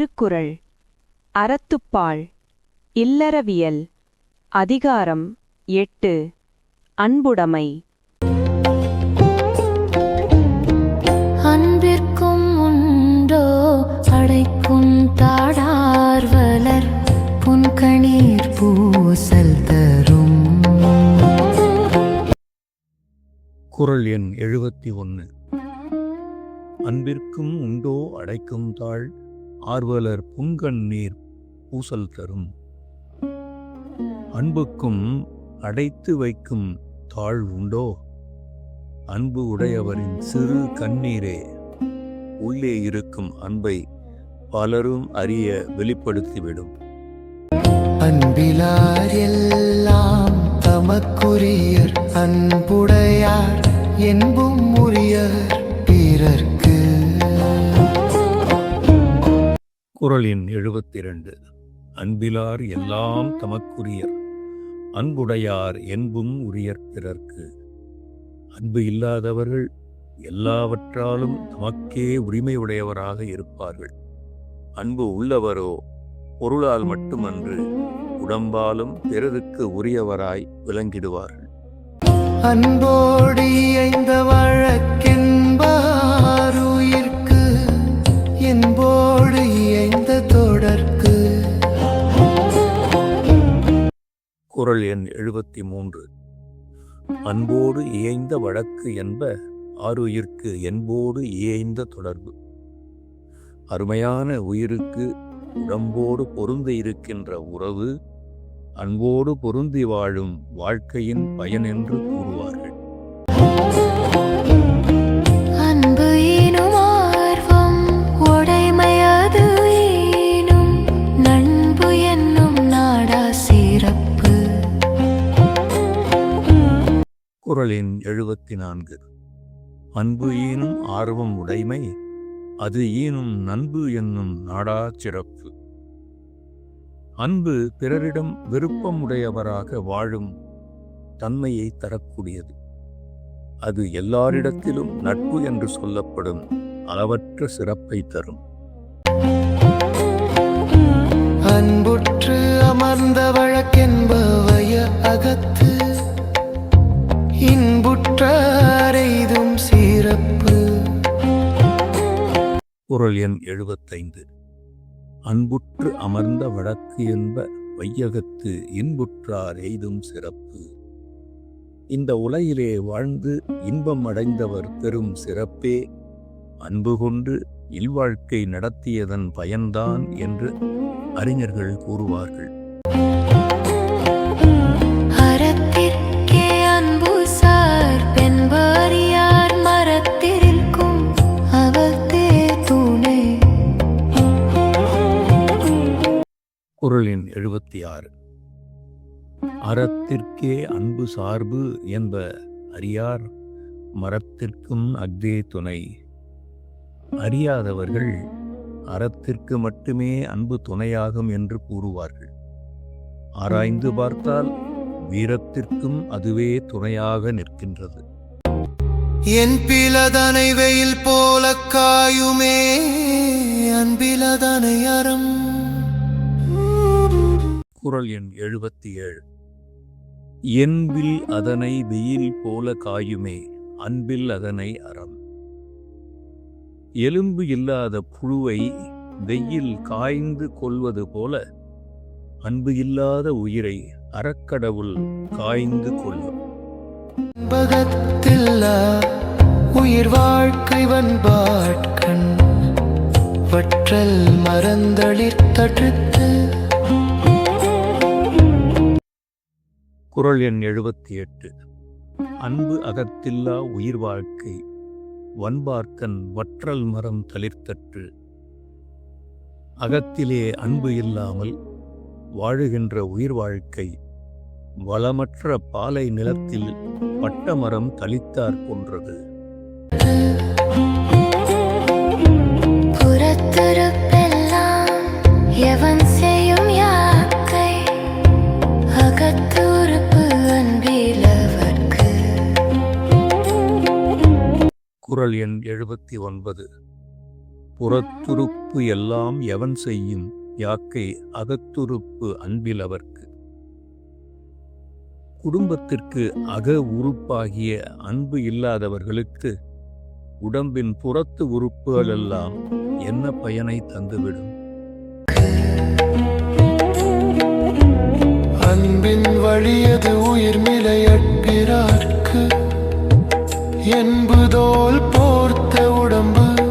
திருக்குறள் அறத்துப்பால் இல்லறவியல் அதிகாரம் 8 அன்புடைமை. அன்பிற்கும் உண்டோ அடைக்கும் தாடார்வலர் புன்கணீர் பூசல் தரும். குறள் எண் 71. அன்பிற்கும் உண்டோ அடைக்கும் தாழ் ஆர்வலர் புன்கண்ணீர் பூசல் தரும். அன்புக்கும் அடைத்து வைக்கும் தாழ் உண்டோ? அன்பு உடையவரின் சிறு கண்ணீரே உள்ளே இருக்கும் அன்பை பலரும் அறிய வெளிப்படுத்திவிடும். அன்பிலார் எல்லாம் தமக்குரியர் அன்புடையார் என்பும் உரியர் பிறர்க்கு. குறள் எண் 72. அன்பிலார் எல்லாம் தமக்குரியர் அன்புடையார் என்பும் உரியர் பிறர்க்கு. அன்பு இல்லாதவர்கள் எல்லாவற்றாலும் தமக்கே உரிமையுடையவராக இருப்பார்கள். அன்பு உள்ளவரோ பொருளால் மட்டுமன்று உடம்பாலும் பிறருக்கு உரியவராய் விளங்கிடுவார்கள். அன்போடு இயைந்த வழக்கென்பாருயிர்க்கு என்போடு இயைந்த தொடர்க்கு. குறள் எண் 73. அன்போடு இயைந்த வழக்கு என்ப ஆருயிர்க்கு என்போடு இயைந்த தொடர்பு. அருமையான உயிருக்கு உடம்போடு பொருந்தி இருக்கின்ற உறவு அன்போடு பொருந்தி வாழும் வாழ்க்கையின் பயன் என்று கூறுவார்கள். அன்பு ஈனும் ஆர்வம் உடைமையது ஈனும் நண்பு என்னும் நாடா சிறப்பு. குறள் எண் 74. அன்பு ஈனும் ஆர்வம் உடைமை அது ஈனும் நண்பு என்னும் நாடா சிறப்பு. அன்பு பிறரிடம் விருப்பமுடையவராக வாழும் தன்மையை தரக்கூடியது. அது எல்லாரிடத்திலும் நட்பு என்று சொல்லப்படும் அளவற்ற சிறப்பை தரும். அன்புற்று அமர்ந்த வழக்கென்பவைய அகத்து இன்புற்றாரைதும் சிறப்பு. குறள் எண் 75. அன்புற்று அமர்ந்த வழக்கு என்ப வையகத்து இன்புற்றார் எய்தும் சிறப்பு. இந்த உலகிலே வாழ்ந்து இன்பம் அடைந்தவர் பெறும் சிறப்பே அன்பு கொண்டு இல்வாழ்க்கை நடத்தியதன் பயன்தான் என்று அறிஞர்கள் கூறுவார்கள். அறத்திற்கே அன்பு சார் பெண்பாரியார் மரத்திற்கும் அவத்தே துணை. குறள் எண் 76. அறத்திற்கே அன்பு சார்பு என்ப அறியார் மரத்திற்கும் அஃதே துணை. அறியாதவர்கள் அறத்திற்கு மட்டுமே அன்பு துணையாகும் என்று கூறுவார்கள். ஆராய்ந்து பார்த்தால் வீரத்திற்கும் அதுவே துணையாக நிற்கின்றது. என் பிலதனை வெயில் போல காயுமே அன்பிலதனை அறம். குறள் எண் 77. என்பில் அதனை வெயில் போல காயுமே அன்பில் அதனை அறம். எலும்பு இல்லாத புழுவை வெயில் காய்ந்து கொள்வது போல அன்பு இல்லாத உயிரை அறக்கடவுள் காய்ந்து கொள்ளும். பகத்தில்லா உயிர் வாழ்க்கை வன்பாட்கண் வற்றல் மறந்தளிர் தடுத்து. குறள் எண் 78. அன்பு அகத்தில்லா உயிர் வாழ்க்கை வன்பார்க்கன் வற்றல் மரம் தளிர்த்தற்று. அகத்திலே அன்பு இல்லாமல் வாழுகின்ற உயிர் வாழ்க்கை வளமற்ற பாலை நிலத்தில் பட்டமரம் தளித்தாற் போன்றது. புறத்துருப்பெல்லாம் எவன் செய்யும் யாக்கை அகத்துறுப்பு அன்பிலவர்க்கு. குறள் எண் 79. புறத்துறுப்பு எல்லாம் எவன் செய்யும் யாக்கை அகத்துறுப்பு அன்பிலவர்க்கு. குடும்பத்திற்கு அக உறுப்பாகிய அன்பு இல்லாதவர்களுக்கு உடம்பின் புறத்து உறுப்புகளெல்லாம் என்ன பயனை தந்துவிடும்? அன்பின் வழியது உயிர்மிலையற்கிறார்க்கு என்புதோல் போர்த்த உடம்பு.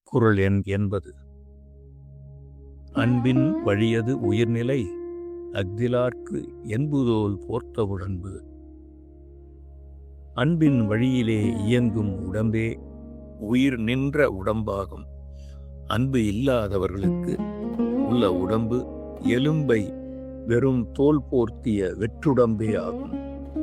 குறள் எண் 80. அன்பின் வழியது உயிர்நிலை அஃதிலார்க்கு என்புதோல் போர்த்த உடம்பு. அன்பின் வழியிலே இயங்கும் உடம்பே உயிர் நின்ற உடம்பாகும். அன்பு இல்லாதவர்களுக்கு உள்ள உடம்பு எலும்பை வெறும் தோல் போர்த்திய வெற்றுடம்பே ஆகும்.